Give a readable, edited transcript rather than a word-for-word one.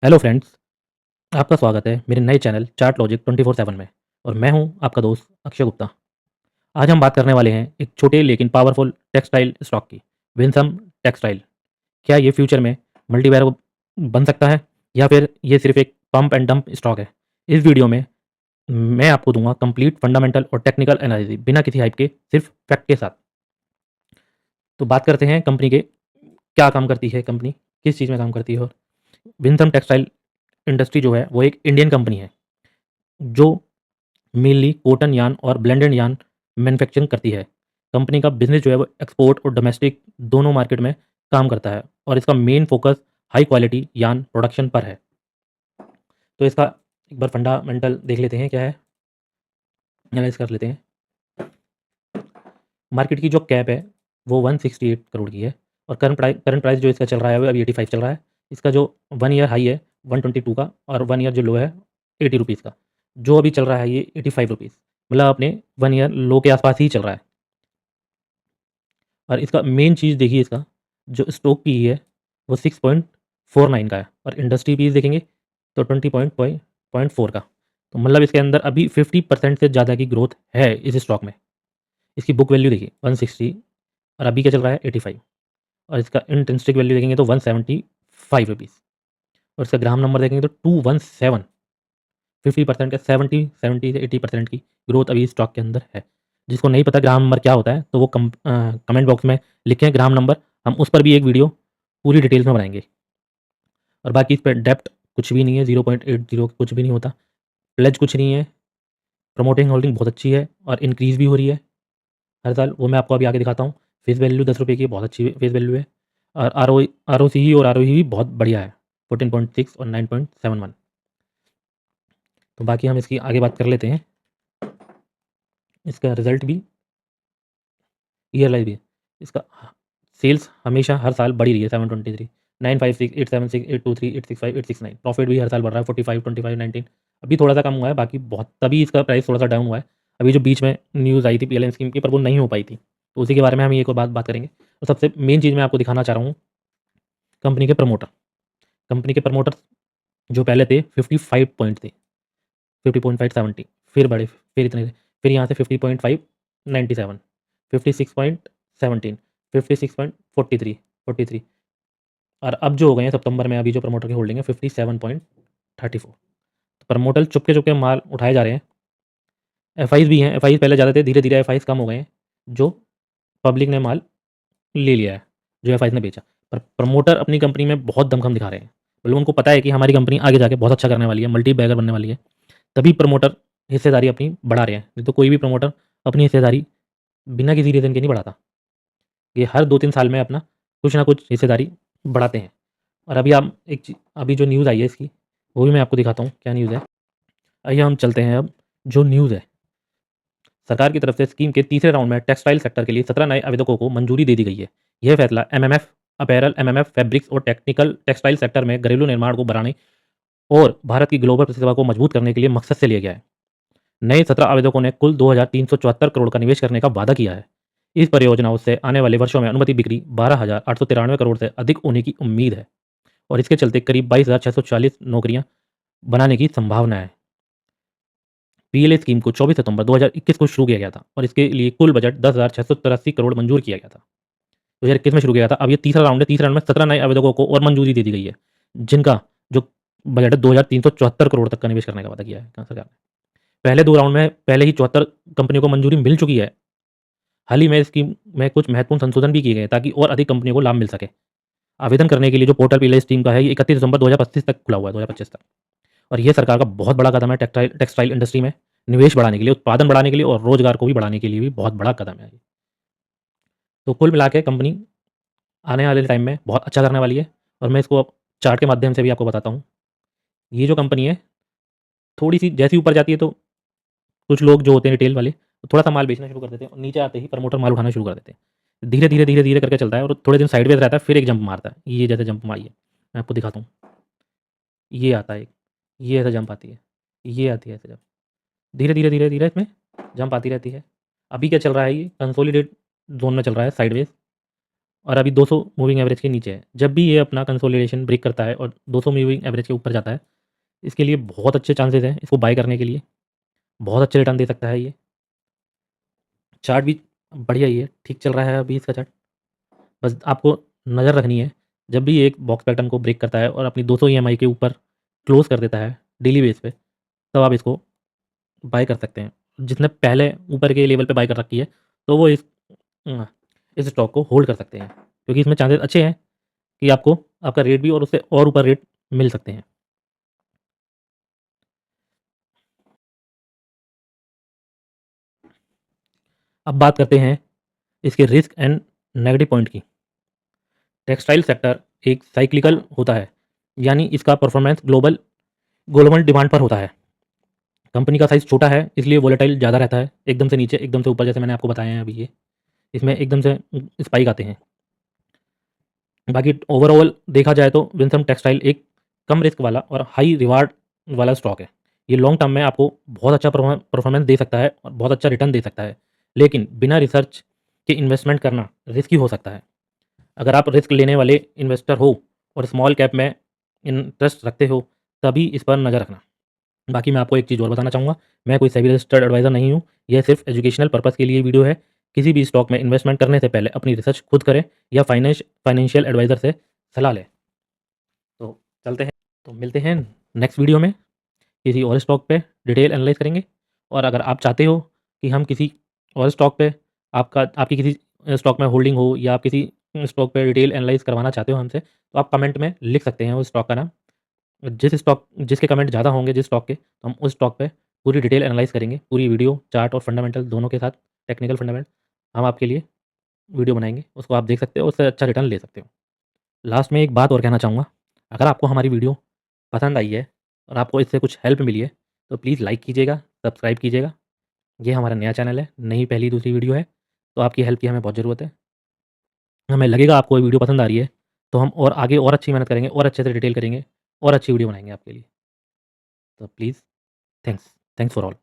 Hello friends, आपका स्वागत है मेरे नए चैनल चार्ट लॉजिक 24/7 में। और मैं हूं आपका दोस्त अक्षय गुप्ता। आज हम बात करने वाले हैं एक छोटे लेकिन पावरफुल टेक्सटाइल स्टॉक की, विंसम टेक्सटाइल। क्या ये फ्यूचर में मल्टीबैगर बन सकता है या फिर ये सिर्फ एक पंप एंड डंप स्टॉक है? इस वीडियो में मैं आपको दूंगा कंप्लीट फंडामेंटल और टेक्निकल एनालिसिस बिना किसी हाइप के, सिर्फ फैक्ट के साथ। तो बात करते हैं कंपनी के, क्या काम करती है कंपनी, किस चीज़ में काम करती है। और विंसम टेक्सटाइल इंडस्ट्री जो है वो एक इंडियन कंपनी है जो मेनली कॉटन यार्न और ब्लेंडेड यार्न मैन्युफैक्चरिंग करती है। कंपनी का बिज़नेस जो है वो एक्सपोर्ट और डोमेस्टिक दोनों मार्केट में काम करता है और इसका main focus high quality yarn production पर है। तो इसका एक बार फंडामेंटल देख लेते हैं क्या है, एनालाइज़ कर लेते हैं। मार्केट की जो कैप है वो 168 करोड़ की है और करंट प्राइस जो इसका चल रहा है वो अभी 85 चल रहा है। इसका जो 1 ईयर हाई है 122 का और 1 ईयर जो लो है 80 रुपीज़ का। जो अभी चल रहा है ये 85 रुपीज़, मतलब अपने 1 ईयर लो के आसपास ही चल रहा है। और इसका मेन चीज़ देखिए, इसका जो स्टॉक पी है वो 6.49 का है और इंडस्ट्री पीस देखेंगे तो 20.4 का। तो मतलब इसके अंदर अभी 50% से ज़्यादा की ग्रोथ है इस स्टॉक में। इसकी बुक वैल्यू देखिए 160 और अभी क्या चल रहा है 85। और इसका इंट्रिंसिक वैल्यू देखेंगे तो 175 रुपीज़। और इसका ग्राम नंबर देखेंगे तो 217। 50% का 70 से 80% की ग्रोथ अभी स्टॉक के अंदर है। जिसको नहीं पता ग्राम नंबर क्या होता है तो वो कमेंट बॉक्स में लिखें ग्राम नंबर, हम उस पर भी एक वीडियो पूरी डिटेल्स में बनाएंगे। और बाकी इस पर डेप्ट कुछ भी नहीं है, 0.80 कुछ भी नहीं होता, प्लेज कुछ नहीं है। प्रमोटिंग होल्डिंग बहुत अच्छी है और इंक्रीज़ भी हो रही है हर साल, वो मैं आपको अभी आगे दिखाता हूँ। फेस वैल्यू 10 रुपये की बहुत अच्छी फेस वैल्यू है। और आर ओ सी ही और आर ओ ही भी बहुत बढ़िया है, 14.6 और 9.71। तो बाकी हम इसकी आगे बात कर लेते हैं। इसका रिजल्ट भी ईयर लाइफ भी है। इसका सेल्स हमेशा हर साल बढ़ी रही है, 723, 956, 876, 823, 865, 869। प्रॉफिट भी हर साल बढ़ रहा है, 45, 25, 19। अभी थोड़ा सा कम हुआ है, बाकी बहुत तभी इसका प्राइस थोड़ा सा डाउन हुआ है। अभी जो बीच में न्यूज़ आई थी पीएलएम स्कीम की, पर वो नहीं हो पाई थी, तो उसी के बारे में हम एक और बात करेंगे। तो सबसे मेन चीज़ मैं आपको दिखाना चाह रहा हूँ, कंपनी के प्रमोटर। कंपनी के प्रमोटर जो पहले थे 55 पॉइंट थे, 50.5 70, फिर बढ़े, फिर इतने थे, फिर यहाँ से 50.5 97, 56.17, 56.43, 43। और अब जो हो गए हैं सितंबर में, अभी जो प्रमोटर की होल्डिंग है 57.34। तो प्रमोटर चुपके चुपके माल उठाए जा रहे हैं। एफआईज भी हैं, एफआईज पहले ज़्यादा थे, धीरे धीरे एफआईज कम हो गए हैं, जो पब्लिक ने माल ले लिया है, जो एफआईज ने बेचा। पर प्रमोटर अपनी कंपनी में बहुत दमखम दिखा रहे हैं, मतलब उनको पता है कि हमारी कंपनी आगे जाके बहुत अच्छा करने वाली है, मल्टी बैगर बनने वाली है। तभी प्रमोटर हिस्सेदारी अपनी बढ़ा रहे हैं, नहीं तो कोई भी प्रमोटर अपनी हिस्सेदारी बिना किसी रीज़न के नहीं बढ़ाता। ये हर 2-3 साल में अपना कुछ ना कुछ हिस्सेदारी बढ़ाते हैं। और अभी आप एक चीज़, अभी जो न्यूज़ आई है इसकी, वो भी मैं आपको दिखाता हूँ क्या न्यूज़ है। आइए हम चलते हैं अब जो न्यूज़ है। सरकार की तरफ से स्कीम के तीसरे राउंड में टेक्सटाइल सेक्टर के लिए 17 नए आवेदकों को मंजूरी दे दी गई है। यह फैसला एमएमएफ अपैरल, एमएमएफ फैब्रिक्स और टेक्निकल टेक्सटाइल सेक्टर में घरेलू निर्माण को बढ़ाने और भारत की ग्लोबल प्रतिष्ठा को मजबूत करने के लिए मकसद से लिया गया है। नए 17 आवेदकों ने कुल 2,374 करोड़ का निवेश करने का वादा किया है। इस परियोजनाओं से आने वाले वर्षों में अनुमति बिक्री 12,893 करोड़ से अधिक होने की उम्मीद है और इसके चलते करीब 22,640 नौकरियां बनाने की संभावना है। पीएलए स्कीम को 24 सितंबर 2021 को शुरू किया गया था और इसके लिए कुल बजट 10,683 करोड़ मंजूर किया गया था। 2021 में शुरू किया गया था। अब ये तीसरा राउंड है, तीसरे राउंड में 17 नए आवेदकों को और मंजूरी दे दी गई है, जिनका जो बजट है 2,374 करोड़ तक का निवेश करने का वादा किया है सरकार ने। पहले 2 राउंड में पहले ही 74 कंपनियों को मंजूरी मिल चुकी है। हाल ही में स्कीम में कुछ महत्वपूर्ण संशोधन भी किए गए हैं ताकि और अधिक कंपनियों को लाभ मिल सके। आवेदन करने के लिए जो पोर्टल पीएलए स्कीम का है, ये 31 दिसंबर 2025 तक खुला हुआ है, 2025 तक। और ये सरकार का बहुत बड़ा कदम है टेक्सटाइल टेक्सटाइल इंडस्ट्री में निवेश बढ़ाने के लिए, उत्पादन बढ़ाने के लिए और रोजगार को भी बढ़ाने के लिए भी बहुत बड़ा कदम है ये। तो कुल मिला के कंपनी आने वाले टाइम में बहुत अच्छा करने वाली है। और मैं इसको अब चार्ट के माध्यम से भी आपको बताता हूँ। ये जो कंपनी है, थोड़ी-सी जैसे ही ऊपर जाती है तो कुछ लोग जो होते हैं रिटेल वाले, तो थोड़ा-सा माल बेचना शुरू कर देते हैं और नीचे आते ही प्रमोटर माल उठाना शुरू कर देते हैं। धीरे-धीरे, धीरे-धीरे करके चलता है और थोड़े दिन साइडवेज़ रहता है, फिर एक जंप मारता है। ये जैसे जंप मारी है, मैं आपको दिखाता हूँ। ये आता है एक, ये ऐसे जंप आती है, ये आती है ऐसे जंप। धीरे-धीरे, धीरे-धीरे इसमें जंप आती रहती है। अभी क्या चल रहा है, ये कंसोलिडेट ज़ोन में चल रहा है साइडवेज़। और अभी 200 मूविंग एवरेज के नीचे है। जब भी ये अपना कंसोलिडेशन ब्रेक करता है और 200 मूविंग एवरेज के ऊपर जाता है, इसके लिए बहुत अच्छे चांसेस हैं इसको बाय करने के लिए। बहुत अच्छे रिटर्न दे सकता है ये। चार्ट भी बढ़िया ही है, ठीक चल रहा है अभी इसका चार्ट। बस आपको नज़र रखनी है, जब भी ये एक बॉक्स पैटर्न को ब्रेक करता है और अपनी 200 ईएमआई के ऊपर क्लोज़ कर देता है डेली बेस पे, तब आप इसको बाय कर सकते हैं। जिसने पहले ऊपर के लेवल पे बाय कर रखी है, तो वो अ, इस स्टॉक को होल्ड कर सकते हैं, क्योंकि इसमें चांसेस अच्छे हैं कि आपको आपका रेट भी और उससे और ऊपर रेट मिल सकते हैं। अब बात करते हैं इसके रिस्क एंड नेगेटिव पॉइंट की। टेक्सटाइल सेक्टर एक साइक्लिकल होता है, यानी इसका परफॉर्मेंस ग्लोबल ग्लोबल डिमांड पर होता है। कंपनी का साइज़ छोटा है, इसलिए वोलेटाइल ज़्यादा रहता है, एकदम से नीचे, एकदम से ऊपर, जैसे मैंने आपको बताया है अभी ये। इसमें एकदम से स्पाइक आते हैं। बाकी ओवरऑल देखा जाए तो विंसम टेक्सटाइल एक कम रिस्क वाला और हाई रिवार्ड वाला स्टॉक है। ये लॉन्ग टर्म में आपको बहुत अच्छा परफॉर्मेंस दे सकता है और बहुत अच्छा रिटर्न दे सकता है। लेकिन बिना रिसर्च के इन्वेस्टमेंट करना रिस्की हो सकता है। अगर आप रिस्क लेने वाले इन्वेस्टर हो और स्मॉल कैप में इंटरेस्ट रखते हो, तभी इस पर नज़र रखना। बाकी मैं आपको एक चीज़ और बताना चाहूँगा, मैं कोई सेबी रजिस्टर्ड एडवाइज़र नहीं हूँ। यह सिर्फ एजुकेशनल पर्पज़ के लिए वीडियो है। किसी भी स्टॉक में इन्वेस्टमेंट करने से पहले अपनी रिसर्च खुद करें या फाइनेंशियल एडवाइज़र से सलाह लें। तो चलते हैं, तो मिलते हैं नेक्स्ट वीडियो में, किसी और स्टॉक पे डिटेल एनालाइज़ करेंगे। और अगर आप चाहते हो कि हम किसी और स्टॉक पे आपकी किसी स्टॉक में होल्डिंग हो या आप किसी स्टॉक पे डिटेल एनालाइज़ करवाना चाहते हो हमसे, तो आप कमेंट में लिख सकते हैं उस स्टॉक का नाम। जिसके कमेंट ज़्यादा होंगे जिस स्टॉक के, तो हम उस स्टॉक पे पूरी डिटेल एनालाइज़ करेंगे। पूरी वीडियो, चार्ट और फंडामेंटल दोनों के साथ, टेक्निकल फंडामेंटल हम आपके लिए वीडियो बनाएँगे। उसको आप देख सकते हो, उससे अच्छा रिटर्न ले सकते हो। लास्ट में एक बात और कहना चाहूँगा, अगर आपको हमारी वीडियो पसंद आई है और आपको इससे कुछ हेल्प मिली है, तो प्लीज़ लाइक कीजिएगा, सब्सक्राइब कीजिएगा। ये हमारा नया चैनल है, नई पहली दूसरी वीडियो है, तो आपकी हेल्प की हमें बहुत ज़रूरत है। हमें लगेगा आपको ये वीडियो पसंद आ रही है, तो हम और आगे और अच्छी मेहनत करेंगे और अच्छे से डिटेल करेंगे और अच्छी वीडियो बनाएँगे आपके लिए। तो please, thanks. Thanks for all.